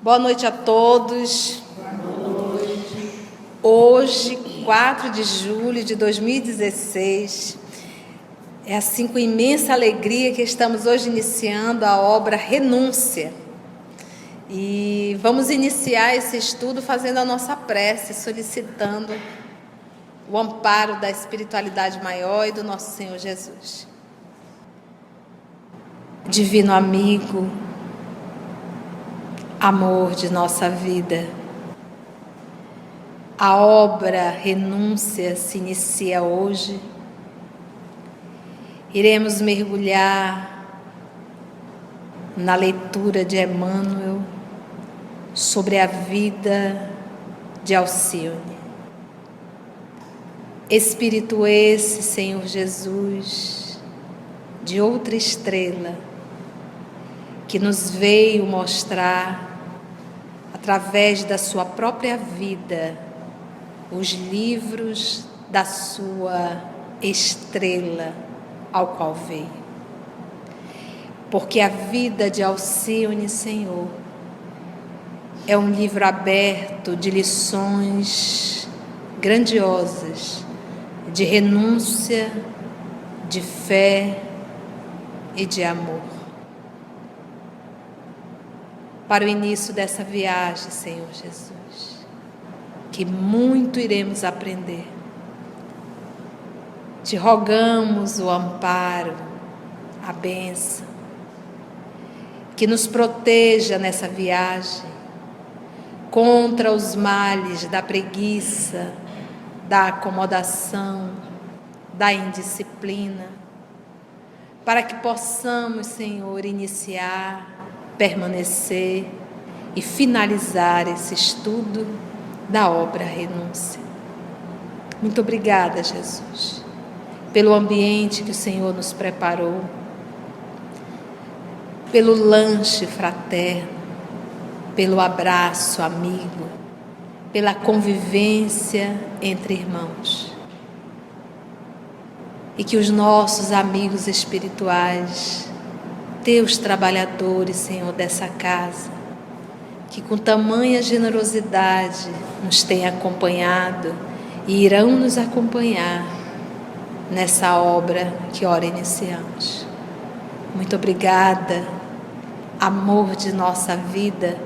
Boa noite a todos. Hoje, 4 de julho de 2016, é assim com imensa alegria que estamos hoje iniciando a obra Renúncia. E vamos iniciar esse estudo fazendo a nossa prece, solicitando o amparo da espiritualidade maior e do nosso Senhor Jesus. Divino amigo, amor de nossa vida, a obra Renúncia se inicia hoje. Iremos mergulhar na leitura de Emmanuel sobre a vida de Alcione. Espírito esse, Senhor Jesus, de outra estrela, que nos veio mostrar, através da sua própria vida, os livros da sua estrela ao qual veio. Porque a vida de Alcione, Senhor, é um livro aberto de lições grandiosas, de renúncia, de fé e de amor. Para o início dessa viagem, Senhor Jesus, que muito iremos aprender, te rogamos o amparo, a bênção, que nos proteja nessa viagem contra os males da preguiça, da acomodação, da indisciplina, para que possamos, Senhor, iniciar, permanecer e finalizar esse estudo da obra Renúncia. Muito obrigada, Jesus, pelo ambiente que o Senhor nos preparou, pelo lanche fraterno, pelo abraço amigo, pela convivência entre irmãos. E que os nossos amigos espirituais, teus trabalhadores, Senhor, dessa casa, que com tamanha generosidade nos têm acompanhado e irão nos acompanhar nessa obra que ora iniciamos. Muito obrigada, amor de nossa vida,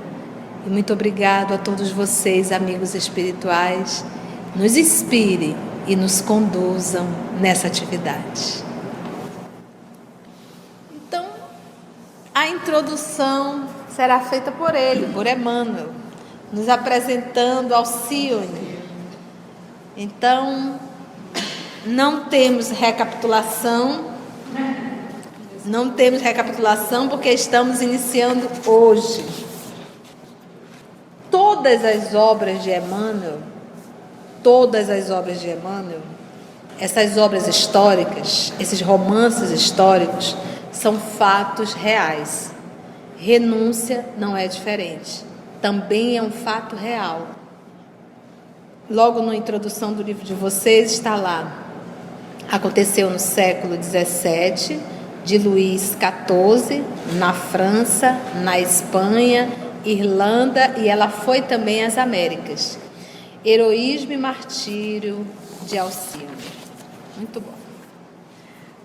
e muito obrigado a todos vocês, amigos espirituais, nos inspirem e nos conduzam nessa atividade. A introdução será feita por ele, por Emmanuel, nos apresentando Alcione. Então, não temos recapitulação porque estamos iniciando hoje. Todas as obras de Emmanuel, essas obras históricas, esses romances históricos, são fatos reais. Renúncia não é diferente. Também é um fato real. Logo na introdução do livro de vocês está lá. Aconteceu no século XVII, de Luís XIV, na França, na Espanha, Irlanda, e ela foi também às Américas. Heroísmo e martírio de Alcione. Muito bom.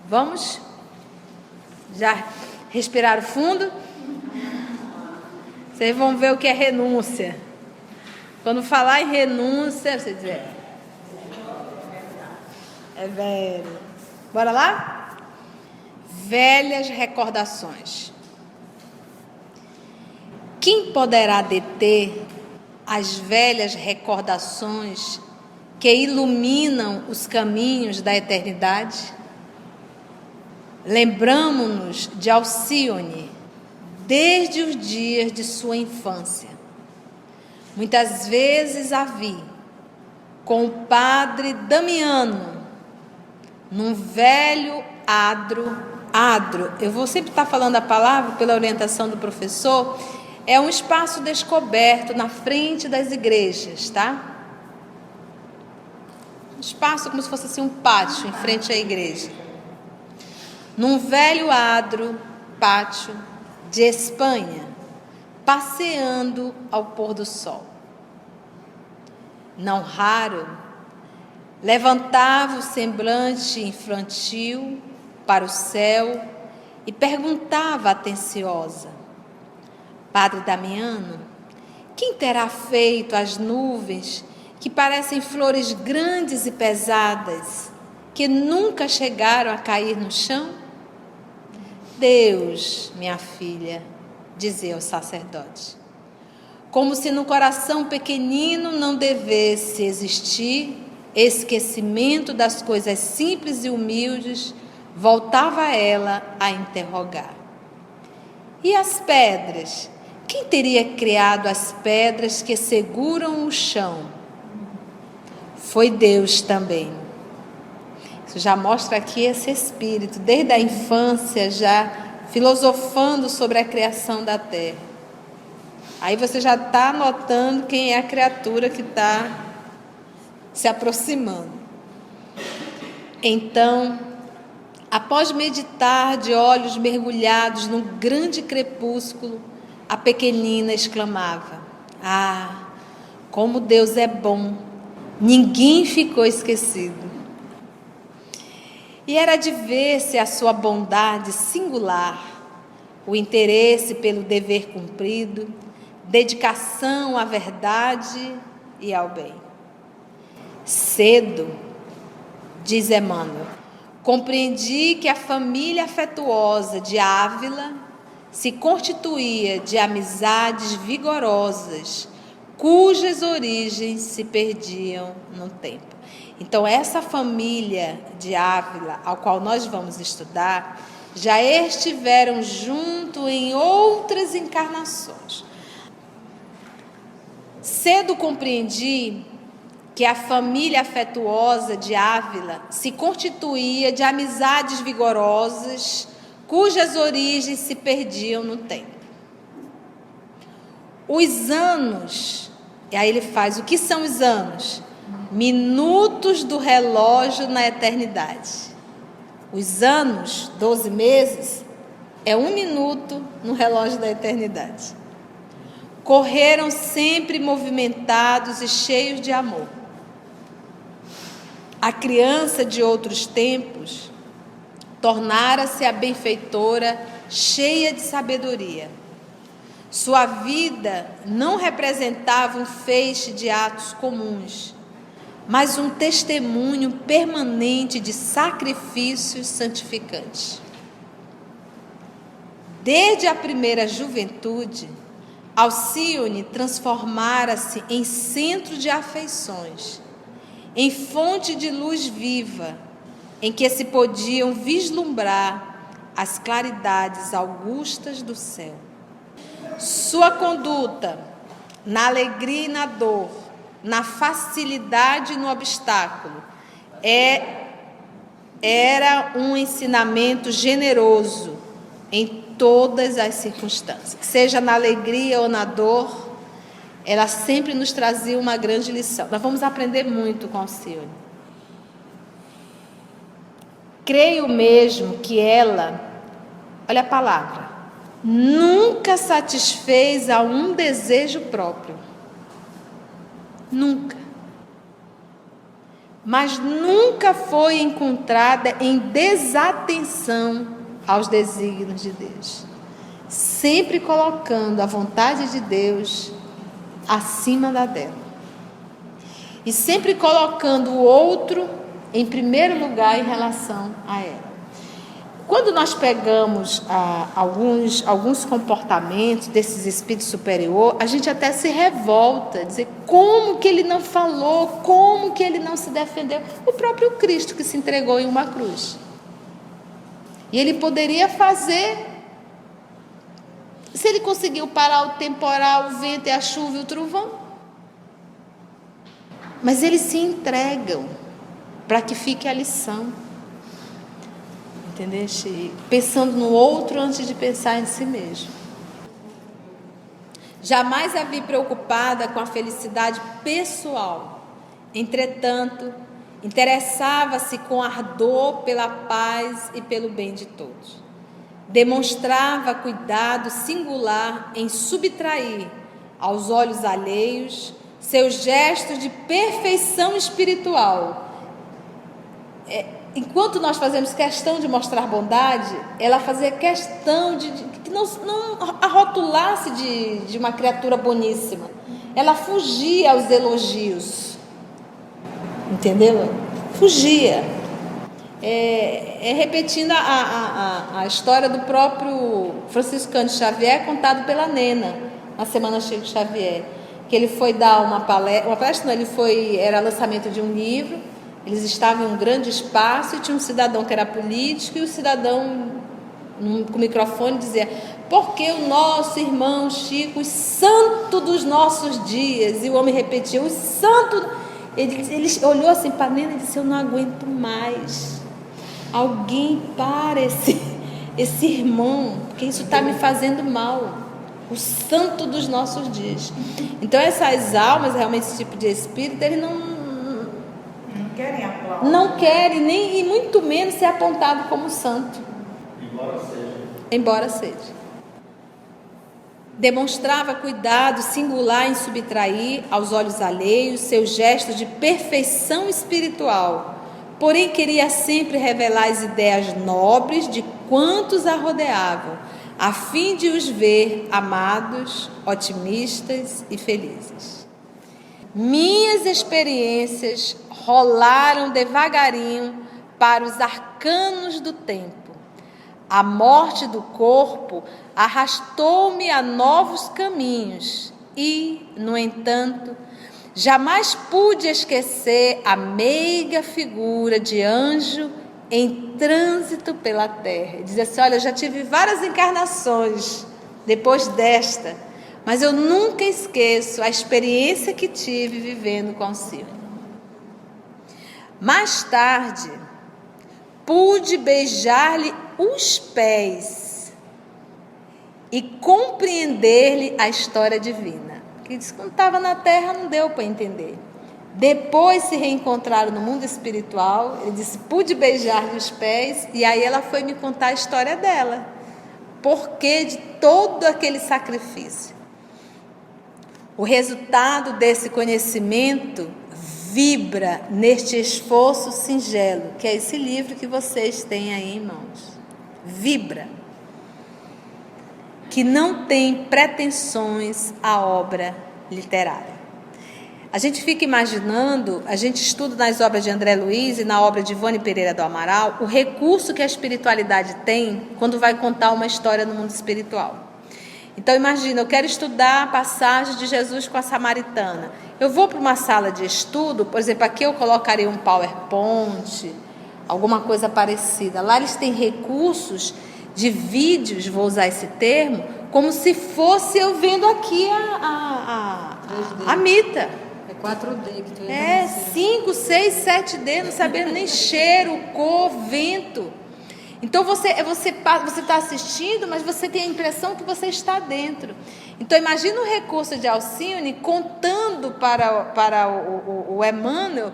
Vamos já respirar fundo? Vocês vão ver o que é renúncia. Quando falar em renúncia, você diz, é velho. Bora lá? Velhas recordações. Quem poderá deter as velhas recordações que iluminam os caminhos da eternidade? Lembramo-nos de Alcione desde os dias de sua infância. Muitas vezes a vi com o padre Damiano num velho adro, eu vou sempre estar falando a palavra pela orientação do professor, é um espaço descoberto na frente das igrejas, tá? Um espaço como se fosse assim um pátio em frente à igreja. Num velho adro, pátio de Espanha, passeando ao pôr do sol. Não raro, levantava o semblante infantil para o céu e perguntava atenciosa: Padre Damiano, quem terá feito as nuvens que parecem flores grandes e pesadas, que nunca chegaram a cair no chão? Deus, minha filha, dizia o sacerdote. Como se no coração pequenino não devesse existir esquecimento das coisas simples e humildes, voltava ela a interrogar. E as pedras? Quem teria criado as pedras que seguram o chão? Foi Deus também. Isso já mostra aqui esse espírito, desde a infância já filosofando sobre a criação da terra. Aí você já está notando quem é a criatura que está se aproximando. Então, após meditar de olhos mergulhados num grande crepúsculo, a pequenina exclamava: Ah, como Deus é bom! Ninguém ficou esquecido. E era de ver-se a sua bondade singular, o interesse pelo dever cumprido, dedicação à verdade e ao bem. Cedo, diz Emmanuel, compreendi que a família afetuosa de Ávila se constituía de amizades vigorosas, cujas origens se perdiam no tempo. Então, essa família de Ávila, ao qual nós vamos estudar, já estiveram junto em outras encarnações. Cedo compreendi que a família afetuosa de Ávila se constituía de amizades vigorosas, cujas origens se perdiam no tempo. Os anos, e aí ele faz, o que são os anos? Minutos do relógio na eternidade. Os anos, 12 meses, é 1 minuto no relógio da eternidade. Correram sempre movimentados e cheios de amor. A criança de outros tempos tornara-se a benfeitora cheia de sabedoria. Sua vida não representava um feixe de atos comuns, mas um testemunho permanente de sacrifícios santificantes. Desde a primeira juventude, Alcione transformara-se em centro de afeições, em fonte de luz viva, em que se podiam vislumbrar as claridades augustas do céu. Sua conduta, na alegria e na dor, na facilidade e no obstáculo, era um ensinamento generoso em todas as circunstâncias. Seja na alegria ou na dor, ela sempre nos trazia uma grande lição. Nós vamos aprender muito com Alcione. Creio mesmo que ela, olha a palavra, nunca satisfez a um desejo próprio. Nunca. Mas nunca foi encontrada em desatenção aos desígnios de Deus. Sempre colocando a vontade de Deus acima da dela. E sempre colocando o outro em primeiro lugar em relação a ela. Quando nós pegamos alguns comportamentos desses espíritos superiores, a gente até se revolta, dizer como que ele não falou, como que ele não se defendeu. O próprio Cristo que se entregou em uma cruz. E ele poderia fazer, se ele conseguiu parar o temporal, o vento, a chuva e o trovão. Mas eles se entregam para que fique a lição. Entendeste? Pensando no outro antes de pensar em si mesmo. Jamais a vi preocupada com a felicidade pessoal. Entretanto, interessava-se com ardor pela paz e pelo bem de todos. Demonstrava cuidado singular em subtrair aos olhos alheios seus gestos de perfeição espiritual. Enquanto nós fazemos questão de mostrar bondade, ela fazia questão de que não arrotulasse de uma criatura boníssima. Ela fugia aos elogios. Entendeu? Fugia. Repetindo a história do próprio Francisco Cândido Xavier, contado pela Nena, na Semana Chico Xavier, que ele foi dar uma palestra, não, era lançamento de um livro, eles estavam em um grande espaço e tinha um cidadão que era político, e o cidadão, com o microfone, dizia: porque o nosso irmão Chico, os santos dos nossos dias, e o homem repetia: os santos. Ele olhou assim para a Nena e disse: eu não aguento mais. Alguém para esse irmão, porque isso está me fazendo mal. O santo dos nossos dias. Então essas almas, realmente esse tipo de espírito, eles não querem aplaudir. Não querem, nem, e muito menos ser apontado como santo. Embora seja. Demonstrava cuidado singular em subtrair aos olhos alheios seus gestos de perfeição espiritual, porém queria sempre revelar as ideias nobres de quantos a rodeavam, a fim de os ver amados, otimistas e felizes. Minhas experiências rolaram devagarinho para os arcanos do tempo. A morte do corpo arrastou-me a novos caminhos e, no entanto, jamais pude esquecer a meiga figura de anjo em trânsito pela terra. Diz assim: olha, eu já tive várias encarnações depois desta, mas eu nunca esqueço a experiência que tive vivendo com Alcione. Mais tarde, pude beijar-lhe os pés e compreender-lhe a história divina. Porque disse que quando estava na terra não deu para entender. Depois se reencontraram no mundo espiritual, ele disse: pude beijar-lhe os pés, e aí ela foi me contar a história dela. Porquê de todo aquele sacrifício? O resultado desse conhecimento vibra neste esforço singelo, que é esse livro que vocês têm aí em mãos. Vibra. Que não tem pretensões à obra literária. A gente fica imaginando, a gente estuda nas obras de André Luiz e na obra de Ivone Pereira do Amaral, o recurso que a espiritualidade tem quando vai contar uma história no mundo espiritual. Então imagina, eu quero estudar a passagem de Jesus com a samaritana. Eu vou para uma sala de estudo, por exemplo, aqui eu colocaria um PowerPoint, alguma coisa parecida. Lá eles têm recursos de vídeos, vou usar esse termo, como se fosse eu vendo aqui a Mita. É 4D que tu 5, 6, 7D, não sabendo nem cheiro, cor, vento. Então você está assistindo, mas você tem a impressão que você está dentro. Então imagina o recurso de Alcione contando para o Emmanuel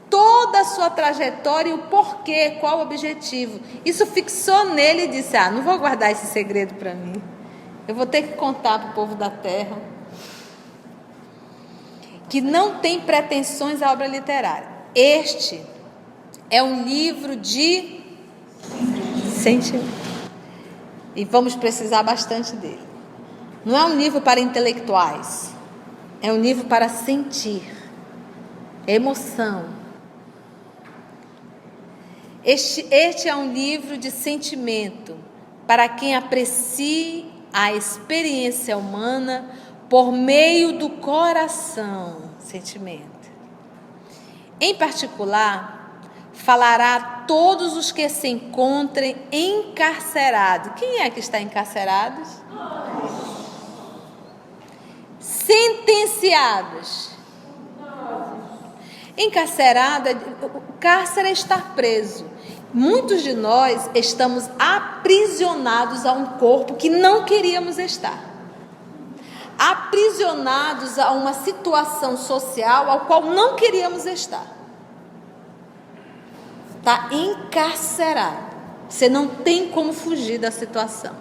toda a sua trajetória e o porquê, qual o objetivo. Isso fixou nele e disse: não vou guardar esse segredo para mim. Eu vou ter que contar para o povo da terra. Que não tem pretensões à obra literária. Este é um livro de sentimento. E vamos precisar bastante dele. Não é um livro para intelectuais. É um livro para sentir. Emoção. Este é um livro de sentimento para quem aprecie a experiência humana por meio do coração, sentimento. Em particular, falará a todos os que se encontrem encarcerados. Quem é que está encarcerado? Sentenciados. Encarcerado, o cárcere é estar preso. Muitos de nós estamos aprisionados a um corpo que não queríamos estar. Aprisionados a uma situação social ao qual não queríamos estar. Está encarcerado. Você não tem como fugir da situação.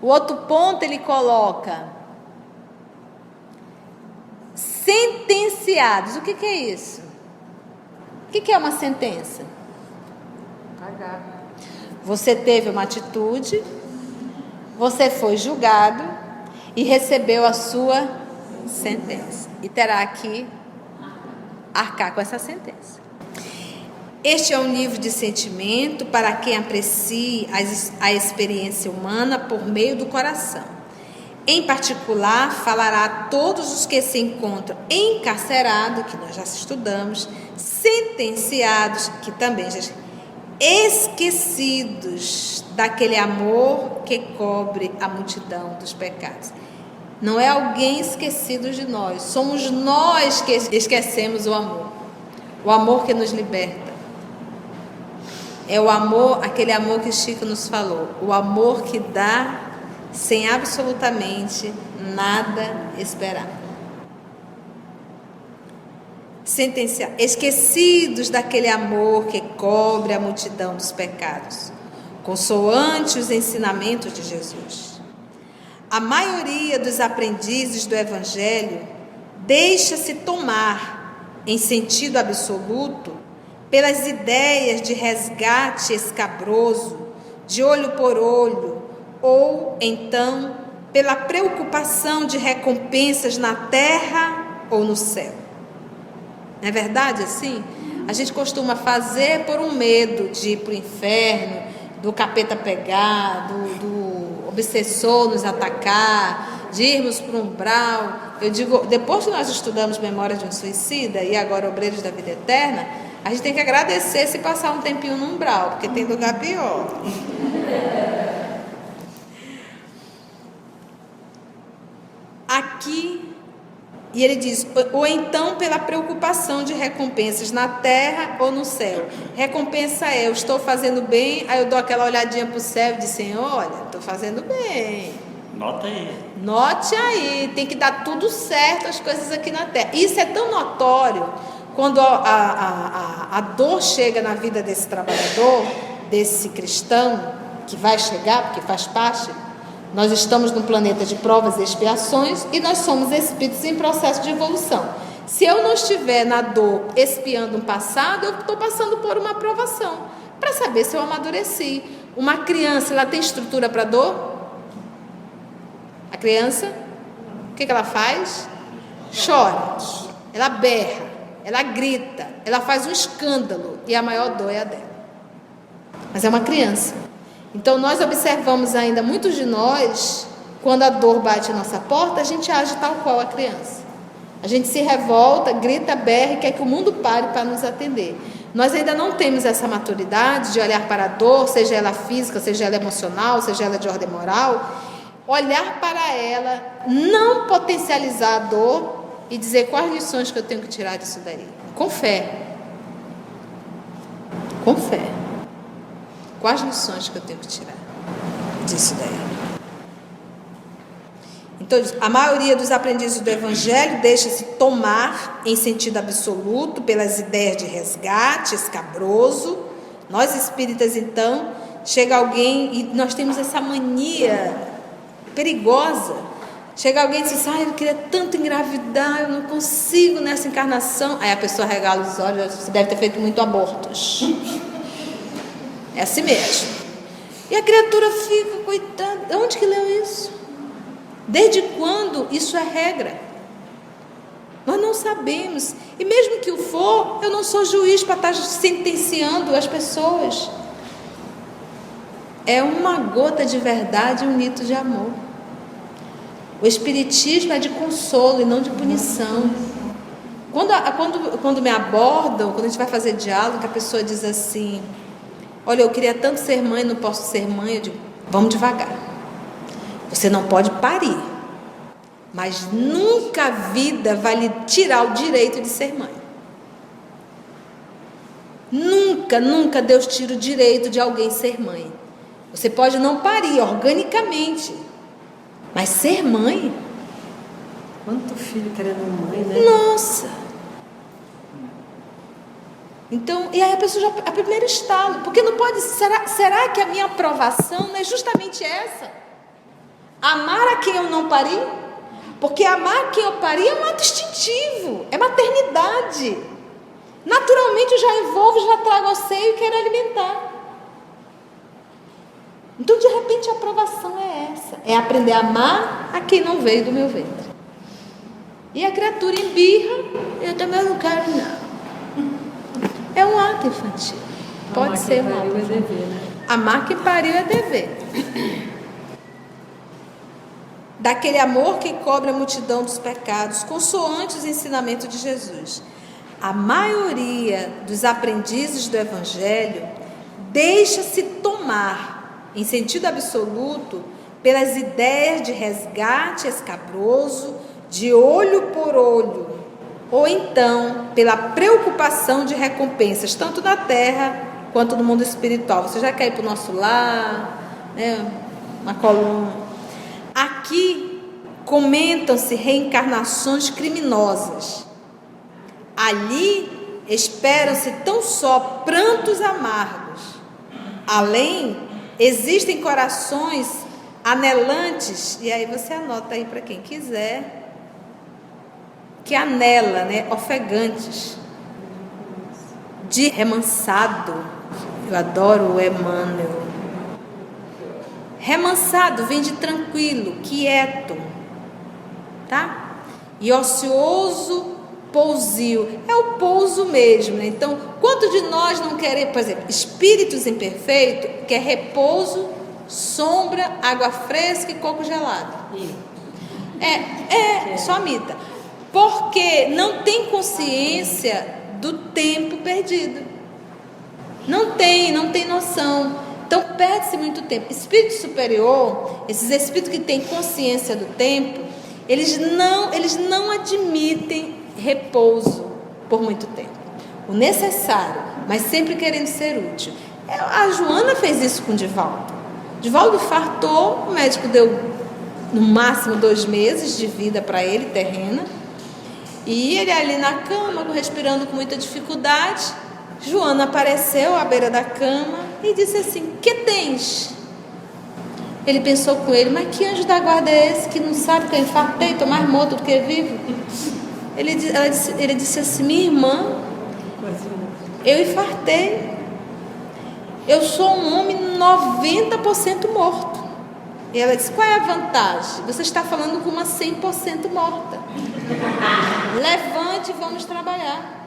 O outro ponto ele coloca sentenciados. O que é isso? O que é uma sentença? Pagar. Você teve uma atitude, você foi julgado e recebeu a sua sentença. E terá que arcar com essa sentença. Este é um nível de sentimento para quem aprecie a experiência humana por meio do coração. Em particular, falará a todos os que se encontram encarcerados, que nós já estudamos, sentenciados, que também já esquecidos daquele amor que cobre a multidão dos pecados. Não é alguém esquecido de nós, somos nós que esquecemos o amor que nos liberta. É o amor, aquele amor que Chico nos falou, o amor que dá sem absolutamente nada esperar. Sentenciar, esquecidos daquele amor que cobre a multidão dos pecados, consoante os ensinamentos de Jesus. A maioria dos aprendizes do Evangelho deixa-se tomar, em sentido absoluto, pelas ideias de resgate escabroso, de olho por olho, ou então pela preocupação de recompensas na terra ou no céu. Não é verdade assim? A gente costuma fazer por um medo de ir para o inferno, do capeta pegar, do obsessor nos atacar, de irmos para o umbral. Eu digo, depois que nós estudamos Memórias de um Suicida e agora Obreiros da Vida Eterna, a gente tem que agradecer se passar um tempinho no umbral, porque tem lugar pior. Aqui, e ele diz, ou então pela preocupação de recompensas na terra ou no céu. Recompensa é, eu estou fazendo bem, aí eu dou aquela olhadinha para o céu e digo, Senhor, olha, estou fazendo bem. Nota aí. Note aí, tem que dar tudo certo as coisas aqui na terra. Isso é tão notório, quando a dor chega na vida desse trabalhador, desse cristão, que vai chegar, porque faz parte. Nós estamos num planeta de provas e expiações e nós somos espíritos em processo de evolução. Se eu não estiver na dor expiando um passado, eu estou passando por uma provação, para saber se eu amadureci. Uma criança, ela tem estrutura para dor? A criança, o que ela faz? Chora, ela berra, ela grita, ela faz um escândalo e a maior dor é a dela. Mas é uma criança. Então nós observamos ainda, muitos de nós, quando a dor bate em nossa porta, a gente age tal qual a criança. A gente se revolta, grita, berra e quer que o mundo pare para nos atender. Nós ainda não temos essa maturidade de olhar para a dor, seja ela física, seja ela emocional, seja ela de ordem moral, olhar para ela, não potencializar a dor e dizer quais lições que eu tenho que tirar disso daí. Com fé. Com fé. Quais lições que eu tenho que tirar disso daí? Então, a maioria dos aprendizes do Evangelho deixa-se tomar em sentido absoluto pelas ideias de resgate escabroso. Nós espíritas, então, chega alguém e nós temos essa mania perigosa. Chega alguém e diz assim, eu queria tanto engravidar, eu não consigo nessa encarnação. Aí a pessoa regala os olhos, você deve ter feito muito abortos. É assim mesmo. E a criatura fica, coitada, onde que leu isso? Desde quando isso é regra? Nós não sabemos. E mesmo que o for, eu não sou juiz para estar sentenciando as pessoas. É uma gota de verdade e um litro de amor. O espiritismo é de consolo e não de punição. Quando me abordam, quando a gente vai fazer diálogo, que a pessoa diz assim, olha, eu queria tanto ser mãe, não posso ser mãe, eu digo, vamos devagar. Você não pode parir, mas nunca a vida vai lhe tirar o direito de ser mãe. Nunca, nunca Deus tira o direito de alguém ser mãe. Você pode não parir organicamente, mas ser mãe? Quanto filho querendo mãe, né? Nossa! Então, e aí a pessoa já, a primeiro estalo, porque não pode, será que a minha aprovação não é justamente essa? Amar a quem eu não pari? Porque amar a quem eu pari é um ato instintivo, é maternidade. Naturalmente eu já envolvo, já trago ao seio e quero alimentar. Então, de repente, a aprovação é essa, é aprender a amar a quem não veio do meu ventre. E a criatura embirra, eu também não quero não. É um ato infantil. Pode ser um ato infantil. Dever, né? Amar que pariu é dever. Daquele amor que cobre a multidão dos pecados, consoante os ensinamentos de Jesus. A maioria dos aprendizes do Evangelho deixa-se tomar, em sentido absoluto, pelas ideias de resgate escabroso, de olho por olho, ou então pela preocupação de recompensas, tanto na terra quanto no mundo espiritual. Você já quer ir para o nosso lar, né? Uma coluna. Aqui comentam-se reencarnações criminosas. Ali esperam-se tão só prantos amargos. Além, existem corações anelantes, e aí você anota aí para quem quiser, que anela, né, ofegantes, de remansado. Eu adoro o Emmanuel. Remansado vem de tranquilo, quieto, tá? E ocioso, pousio, é o pouso mesmo, né? Então, quanto de nós não queremos, por exemplo, espíritos imperfeitos, quer repouso, sombra, água fresca e coco gelado. Só mita. Porque não tem consciência do tempo perdido. Não tem noção. Então perde-se muito tempo. Espírito superior, esses espíritos que têm consciência do tempo, eles não admitem repouso por muito tempo. O necessário, mas sempre querendo ser útil. A Joana fez isso com o Divaldo. Divaldo fartou, o médico deu no máximo 2 meses de vida para ele, terrena. E ele ali na cama, respirando com muita dificuldade. Joana apareceu à beira da cama e disse assim: que tens? Ele pensou com ele: mas que anjo da guarda é esse que não sabe que eu infartei, estou mais morto do que vivo? Ele disse assim: minha irmã, eu infartei. Eu sou um homem 90% morto. E ela disse: qual é a vantagem? Você está falando com uma 100% morta. Levante e vamos trabalhar.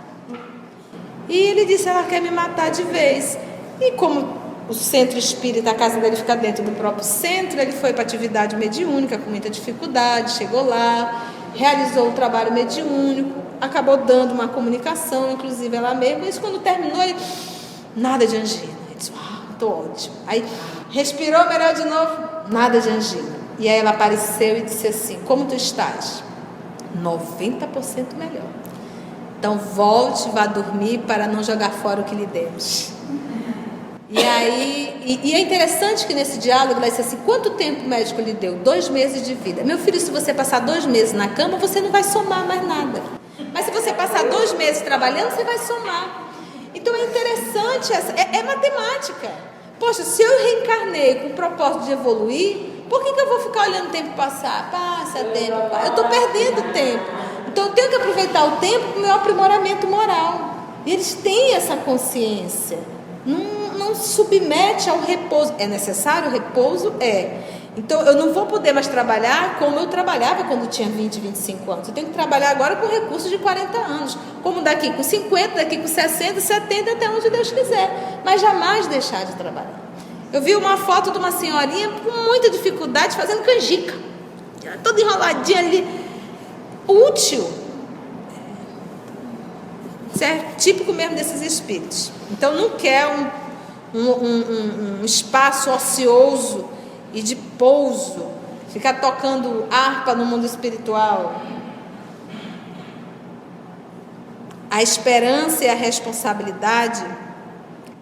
E ele disse: ela quer me matar de vez. E como o centro espírita, a casa dele fica dentro do próprio centro, ele foi para atividade mediúnica com muita dificuldade, chegou lá, realizou o trabalho mediúnico, acabou dando uma comunicação, inclusive ela mesma. Mas quando terminou, ele: nada de angina. Ele disse: estou ótimo. Aí respirou melhor de novo, nada de angina. E aí ela apareceu e disse assim: como tu estás? 90% melhor. Então volte, vá dormir para não jogar fora o que lhe demos. E aí, e é interessante que nesse diálogo ela disse assim: quanto tempo o médico lhe deu? 2 meses de vida. Meu filho, se você passar 2 meses na cama, você não vai somar mais nada. Mas se você passar 2 meses trabalhando, você vai somar. Então é interessante, é matemática. Poxa, se eu reencarnei com o propósito de evoluir, por que eu vou ficar olhando o tempo passar? Passa tempo, eu estou perdendo tempo. Então eu tenho que aproveitar o tempo para o meu aprimoramento moral. E eles têm essa consciência. Não se submete ao repouso. É necessário o repouso? É. Então eu não vou poder mais trabalhar como eu trabalhava quando eu tinha 20, 25 anos. Eu tenho que trabalhar agora com recursos de 40 anos. Como daqui com 50, daqui com 60, 70, até onde Deus quiser. Mas jamais deixar de trabalhar. Eu vi uma foto de uma senhorinha com muita dificuldade fazendo canjica. Toda enroladinha ali. Útil. Certo? Típico mesmo desses espíritos. Então não quer um espaço ocioso e de pouso, ficar tocando harpa no mundo espiritual. A esperança e a responsabilidade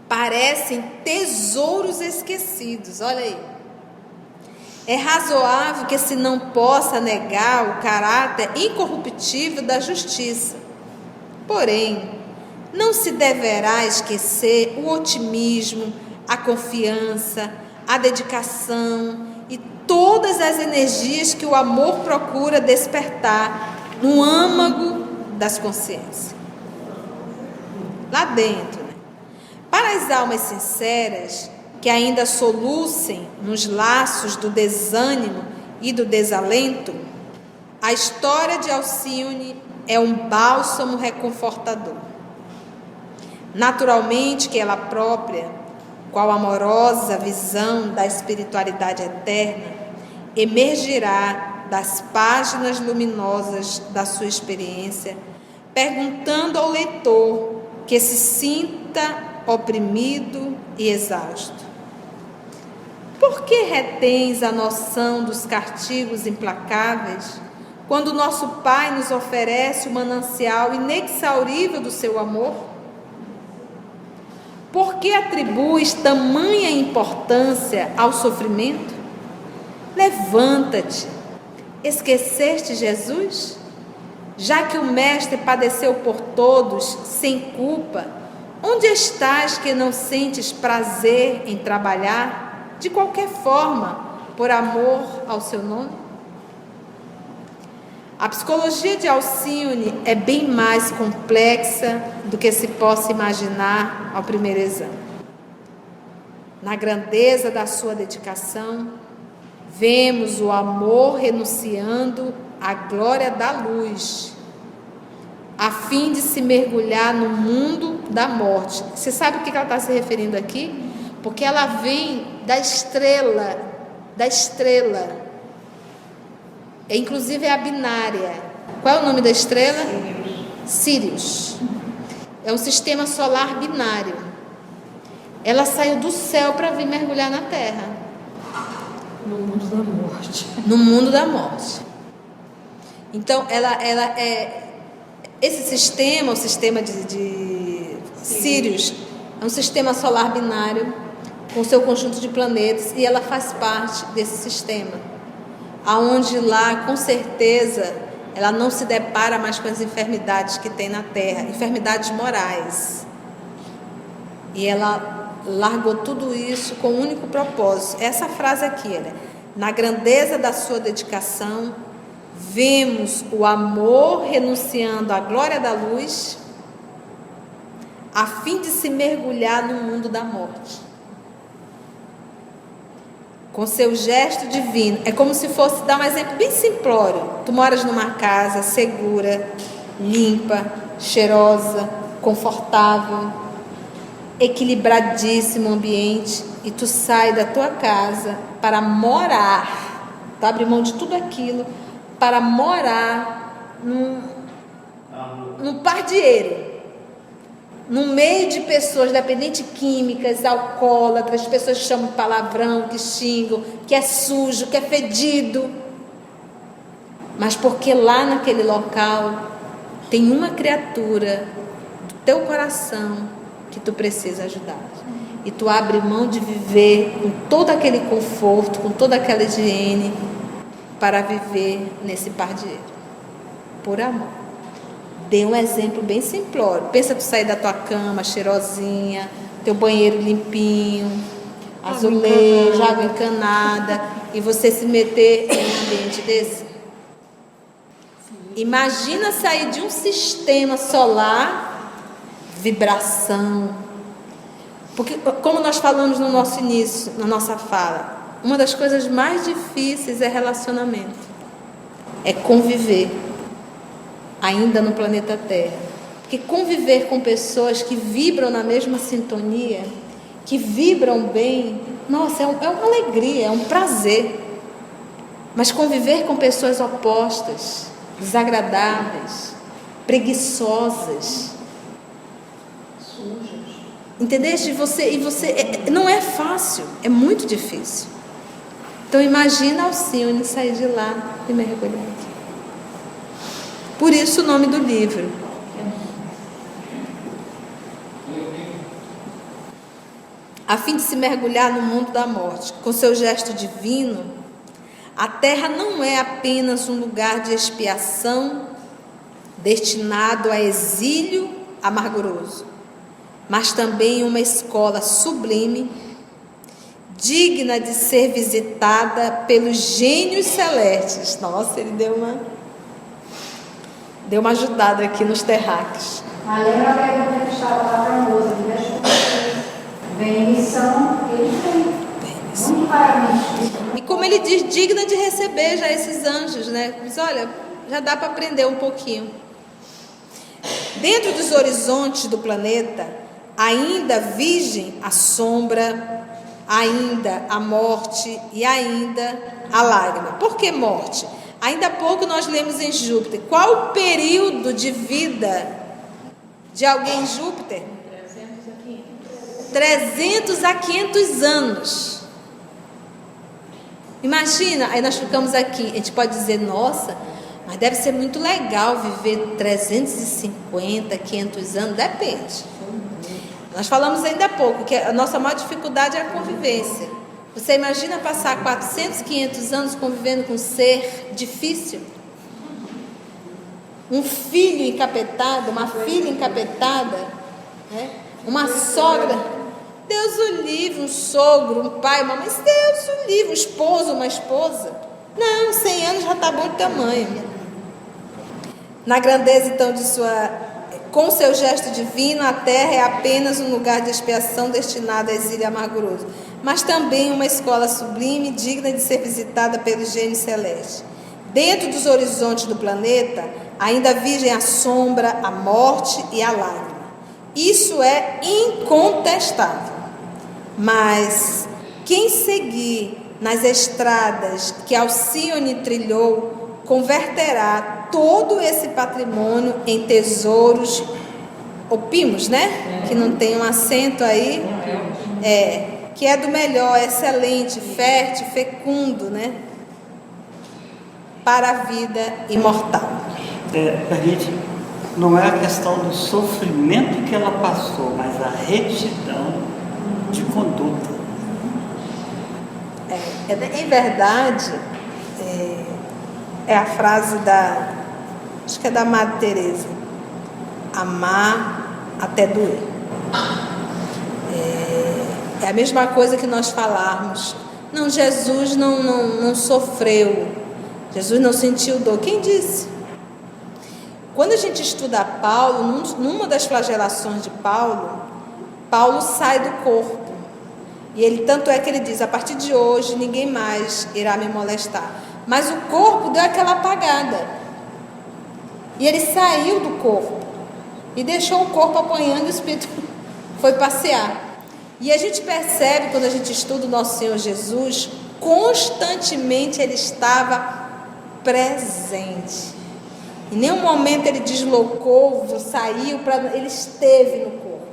parecem tesouros esquecidos. Olha aí. É razoável que se não possa negar o caráter incorruptível da justiça. Porém, não se deverá esquecer o otimismo, a confiança, a dedicação e todas as energias que o amor procura despertar no âmago das consciências. Lá dentro, né? Para as almas sinceras, que ainda solucem nos laços do desânimo e do desalento, a história de Alcione é um bálsamo reconfortador. Naturalmente que ela própria, qual amorosa visão da espiritualidade eterna, emergirá das páginas luminosas da sua experiência, perguntando ao leitor que se sinta oprimido e exausto: por que retens a noção dos castigos implacáveis, quando nosso Pai nos oferece o manancial inexaurível do seu amor? Por que atribuis tamanha importância ao sofrimento? Levanta-te. Esqueceste Jesus? Já que o Mestre padeceu por todos, sem culpa, onde estás que não sentes prazer em trabalhar, de qualquer forma, por amor ao seu nome? A psicologia de Alcione é bem mais complexa do que se possa imaginar ao primeiro exame. Na grandeza da sua dedicação, vemos o amor renunciando à glória da luz, a fim de se mergulhar no mundo da morte. Você sabe o que ela está se referindo aqui? Porque ela vem da estrela, inclusive é a binária. Qual é o nome da estrela? Sírius. É um sistema solar binário. Ela saiu do céu para vir mergulhar na Terra. No mundo da morte. No mundo da morte. Então, esse sistema, o sistema de Sírius, é um sistema solar binário com seu conjunto de planetas, e ela faz parte desse sistema, aonde lá, com certeza, ela não se depara mais com as enfermidades que tem na Terra, enfermidades morais. E ela largou tudo isso com um único propósito. Essa frase aqui, na grandeza da sua dedicação, vemos o amor renunciando à glória da luz, a fim de se mergulhar no mundo da morte. Com seu gesto divino, é como se fosse, dar um exemplo bem simplório. Tu moras numa casa segura, limpa, cheirosa, confortável, equilibradíssimo ambiente, e tu sai da tua casa para morar, tu abre mão de tudo aquilo para morar num pardieiro, no meio de pessoas dependentes químicas, alcoólatras, pessoas que chamam palavrão, que xingam, que é sujo, que é fedido. Mas porque lá naquele local tem uma criatura do teu coração que tu precisa ajudar. E tu abre mão de viver com todo aquele conforto, com toda aquela higiene, para viver nesse pardieiro, por amor. Dê um exemplo bem simplório. Pensa tu sair da tua cama cheirosinha, teu banheiro limpinho, azulejo, água encanada, e você se meter em um ambiente desse. Imagina sair de um sistema solar, vibração. Porque, como nós falamos no nosso início, na nossa fala, uma das coisas mais difíceis é relacionamento, é conviver, ainda no planeta Terra. Porque conviver com pessoas que vibram na mesma sintonia, que vibram bem, nossa, é uma alegria, é um prazer. Mas conviver com pessoas opostas, desagradáveis, preguiçosas, entendeste? Não é fácil, é muito difícil. Então imagina Alcione sair de lá e mergulhar. Por isso o nome do livro. A fim de se mergulhar no mundo da morte, com seu gesto divino, a Terra não é apenas um lugar de expiação destinado a exílio amarguroso, mas também uma escola sublime, digna de ser visitada pelos gênios celestes. Nossa, ele deu uma ajudada aqui nos terráqueos. Lembra a pergunta que estava lá para a moça, vem missão, ele tem. Muito claramente. E como ele diz, digna de receber já esses anjos, né? Mas olha, já dá para aprender um pouquinho. Dentro dos horizontes do planeta, ainda vigem a sombra, ainda a morte e ainda a lágrima. Por que morte? Ainda há pouco nós lemos em Júpiter. Qual o período de vida de alguém em Júpiter? 300 a 500 anos. Imagina, aí nós ficamos aqui, a gente pode dizer, nossa, mas deve ser muito legal viver 350, 500 anos, depende. Nós falamos ainda há pouco que a nossa maior dificuldade é a convivência. Você imagina passar 400, 500 anos convivendo com um ser difícil? Um filho encapetado, uma filha encapetada, né? Uma sogra... Deus o livre, um sogro, um pai, uma mãe, Deus o livre, um esposo, uma esposa. Não, 100 anos já está bom de tamanho. Na grandeza, então, com seu gesto divino, a terra é apenas um lugar de expiação destinado a exílio amarguroso, mas também uma escola sublime, digna de ser visitada pelos gênios celestes. Dentro dos horizontes do planeta, ainda vigem a sombra, a morte e a lágrima. Isso é incontestável. Mas quem seguir nas estradas que Alcione trilhou, converterá todo esse patrimônio em tesouros, opimos, né? Que não tem um acento aí, que é do melhor, excelente, fértil, fecundo, né? Para a vida imortal. Permite, não é a questão do sofrimento que ela passou, mas a retidão de conduta. Em verdade, é a frase acho que é da Madre Teresa, amar até doer. É a mesma coisa que nós falarmos, não, Jesus não sofreu, Jesus não sentiu dor. Quem disse? Quando a gente estuda Paulo, numa das flagelações de Paulo sai do corpo. E tanto é que ele diz, a partir de hoje ninguém mais irá me molestar. Mas o corpo deu aquela apagada. E ele saiu do corpo. E deixou o corpo apanhando e o espírito foi passear. E a gente percebe, quando a gente estuda o nosso Senhor Jesus, constantemente ele estava presente. Em nenhum momento ele deslocou, saiu, ele esteve no corpo.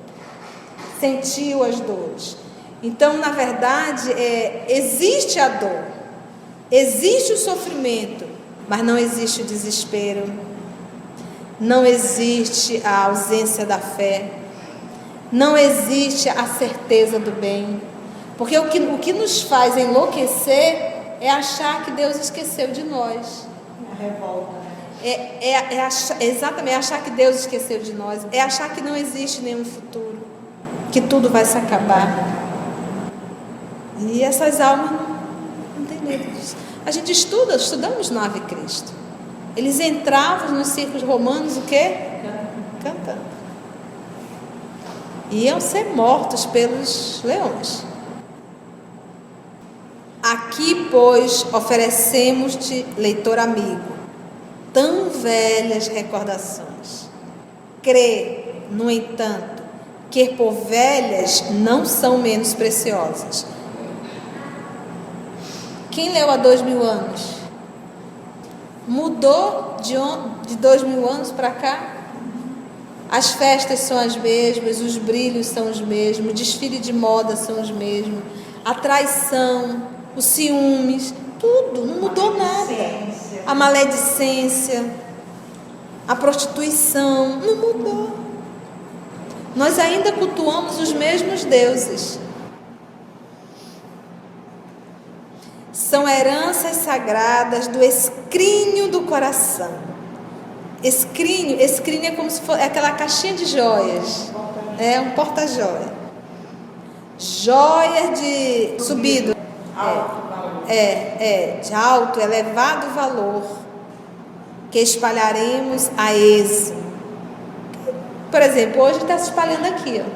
Sentiu as dores. Então, na verdade, existe a dor, existe o sofrimento, mas não existe o desespero, não existe a ausência da fé, não existe a certeza do bem, porque o que nos faz enlouquecer é achar que Deus esqueceu de nós. A revolta. Exatamente, achar que Deus esqueceu de nós, é achar que não existe nenhum futuro, que tudo vai se acabar. E essas almas não têm medo disso. A gente estudamos no Ave Cristo. Eles entravam nos círculos romanos, o quê? Cantando. Iam ser mortos pelos leões. Aqui, pois, oferecemos-te, leitor amigo, tão velhas recordações. Crê, no entanto, que por velhas não são menos preciosas. Quem leu há 2000 anos? Mudou de 2000 anos para cá? As festas são as mesmas, os brilhos são os mesmos, o desfile de moda são os mesmos, a traição, os ciúmes, tudo, não mudou nada. A maledicência, a prostituição, não mudou. Nós ainda cultuamos os mesmos deuses. São heranças sagradas do escrínio do coração. Escrínio é como se fosse aquela caixinha de joias. É um porta-joia. Joias de subido. De alto, elevado valor, que espalharemos a esmo. Por exemplo, hoje está se espalhando aqui, ó.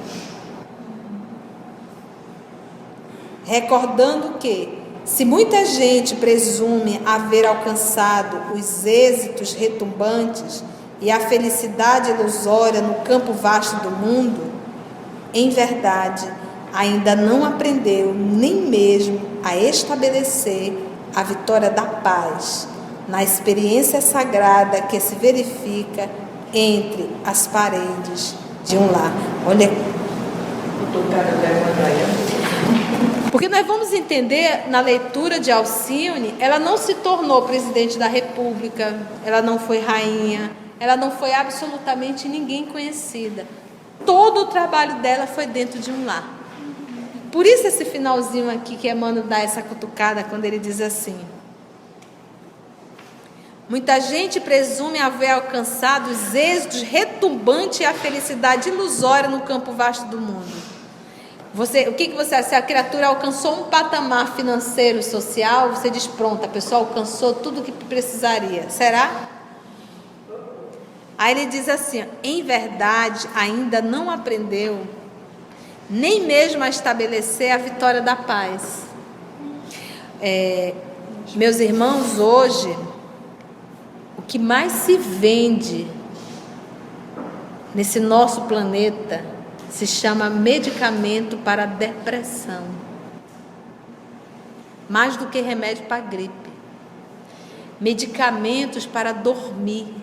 Recordando que, se muita gente presume haver alcançado os êxitos retumbantes e a felicidade ilusória no campo vasto do mundo, em verdade, ainda não aprendeu nem mesmo a estabelecer a vitória da paz na experiência sagrada que se verifica entre as paredes de um lar. Olha, porque nós vamos entender na leitura de Alcione, ela não se tornou presidente da República, ela não foi rainha, ela não foi absolutamente ninguém conhecida. Todo o trabalho dela foi dentro de um lar. Por isso esse finalzinho aqui que Emmanuel dá essa cutucada quando ele diz assim: muita gente presume haver alcançado os êxitos retumbantes e a felicidade ilusória no campo vasto do mundo. O que você acha? Se a criatura alcançou um patamar financeiro, social, você diz, pronto, a pessoa alcançou tudo o que precisaria. Será? Aí ele diz assim, em verdade, ainda não aprendeu nem mesmo a estabelecer a vitória da paz. Meus irmãos, hoje, o que mais se vende nesse nosso planeta se chama medicamento para depressão. Mais do que remédio para gripe. Medicamentos para dormir.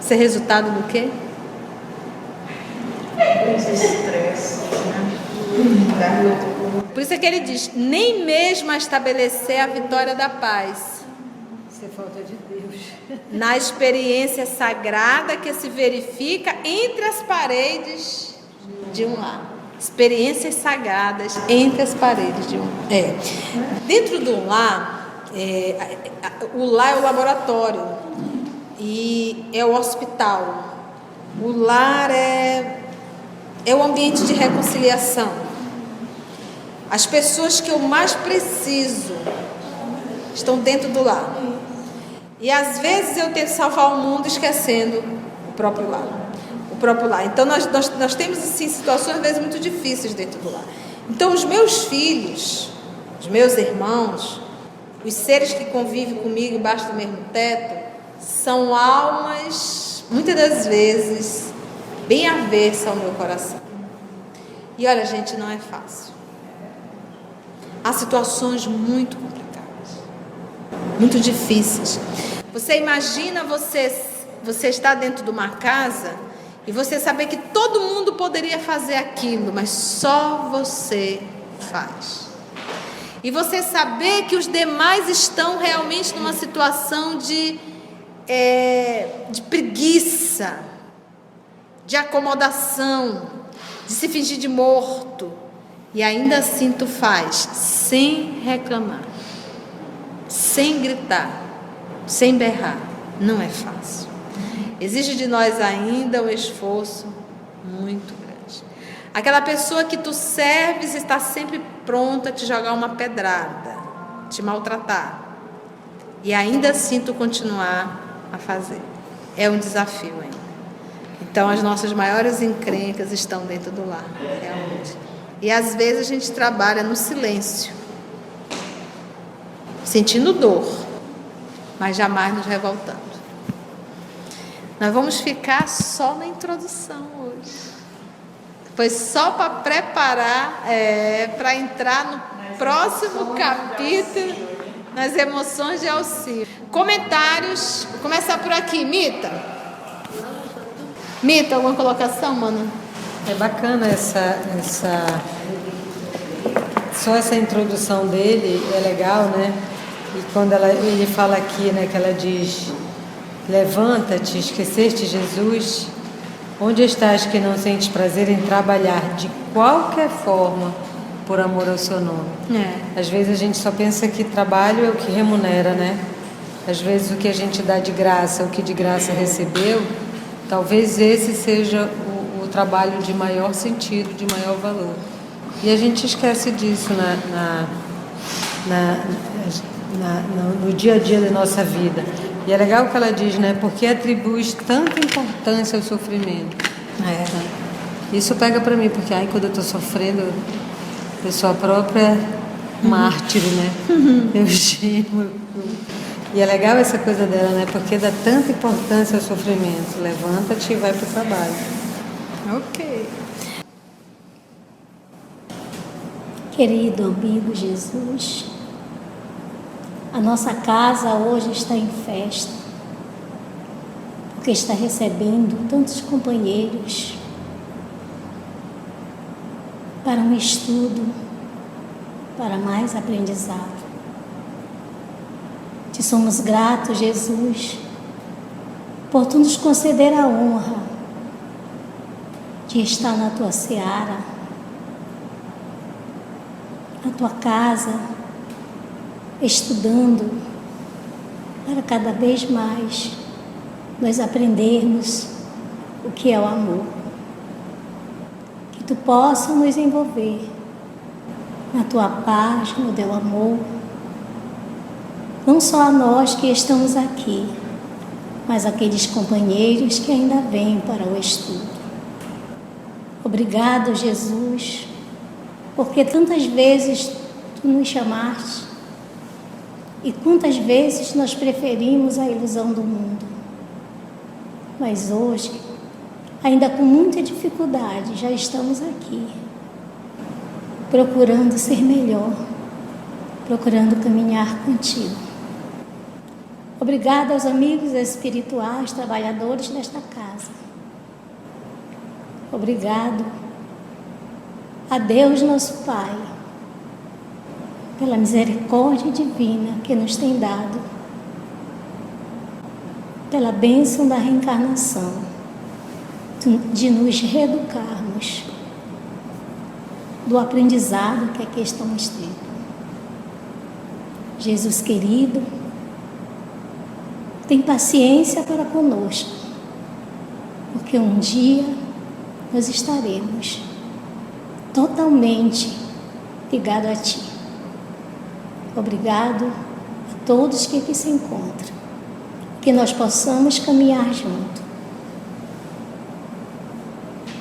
Isso é resultado do quê? Estresse, Por isso é que ele diz, nem mesmo a estabelecer a vitória da paz. Isso é falta de Deus. Na experiência sagrada que se verifica entre as paredes de um lar. Experiências sagradas entre as paredes de um lar. Dentro do lar, o lar é o laboratório e é o hospital. O lar é o ambiente de reconciliação. As pessoas que eu mais preciso estão dentro do lar. E às vezes eu tento salvar o mundo esquecendo o próprio lar. Então nós temos assim, situações às vezes muito difíceis dentro do lar. Então os meus filhos, os meus irmãos, os seres que convivem comigo embaixo do mesmo teto, são almas, muitas das vezes, bem aversas ao meu coração. E olha, gente, não é fácil. Há situações muito complicadas, muito difíceis. Você imagina você estar dentro de uma casa e você saber que todo mundo poderia fazer aquilo, mas só você faz. E você saber que os demais estão realmente numa situação de preguiça, de acomodação, de se fingir de morto. E ainda assim tu faz, sem reclamar, sem gritar, sem berrar. Não é fácil. Exige de nós ainda um esforço muito grande. Aquela pessoa que tu serves está sempre pronta a te jogar uma pedrada, te maltratar. E ainda assim tu continuar a fazer. É um desafio ainda. Então as nossas maiores encrencas estão dentro do lar, realmente. E às vezes a gente trabalha no silêncio, sentindo dor, mas jamais nos revoltando. Nós vamos ficar só na introdução hoje. Foi só para preparar, para entrar no próximo capítulo, nas emoções de Alcione. Comentários, vou começar por aqui, Mita. Mita, alguma colocação, mano? É bacana só essa introdução dele, é legal, né? E quando ele fala aqui, né, que ela diz: levanta-te, esqueceste Jesus, onde estás que não sentes prazer em trabalhar de qualquer forma por amor ao seu nome? Às vezes a gente só pensa que trabalho é o que remunera, né? Às vezes o que a gente dá de graça, o que de graça recebeu, talvez esse seja o trabalho de maior sentido, de maior valor. E a gente esquece disso no dia a dia da nossa vida. E é legal o que ela diz, né? Porque atribuis tanta importância ao sofrimento. Isso pega para mim, porque quando eu estou sofrendo, eu sou a própria mártir, né? Eu gemo. E é legal essa coisa dela, né? Porque dá tanta importância ao sofrimento. Levanta-te e vai para o trabalho. Ok. Querido amigo Jesus, a nossa casa hoje está em festa, porque está recebendo tantos companheiros para um estudo, para mais aprendizado. Te somos gratos, Jesus, por tu nos conceder a honra de estar na tua seara, na tua casa, estudando, para cada vez mais nós aprendermos o que é o amor. Que tu possa nos envolver na tua paz, no teu amor, não só a nós que estamos aqui, mas aqueles companheiros que ainda vêm para o estudo. Obrigado, Jesus, porque tantas vezes tu nos chamaste e quantas vezes nós preferimos a ilusão do mundo. Mas hoje, ainda com muita dificuldade, já estamos aqui, procurando ser melhor, procurando caminhar contigo. Obrigada aos amigos espirituais, trabalhadores desta casa. Obrigado a Deus, nosso Pai, pela misericórdia divina que nos tem dado, pela bênção da reencarnação, de nos reeducarmos do aprendizado que aqui estamos tendo. Jesus querido, tem paciência para conosco, porque um dia nós estaremos totalmente ligados a Ti. Obrigado a todos que aqui se encontram, que nós possamos caminhar junto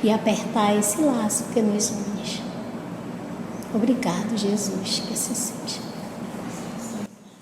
e apertar esse laço que nos une. Obrigado, Jesus, que assim seja.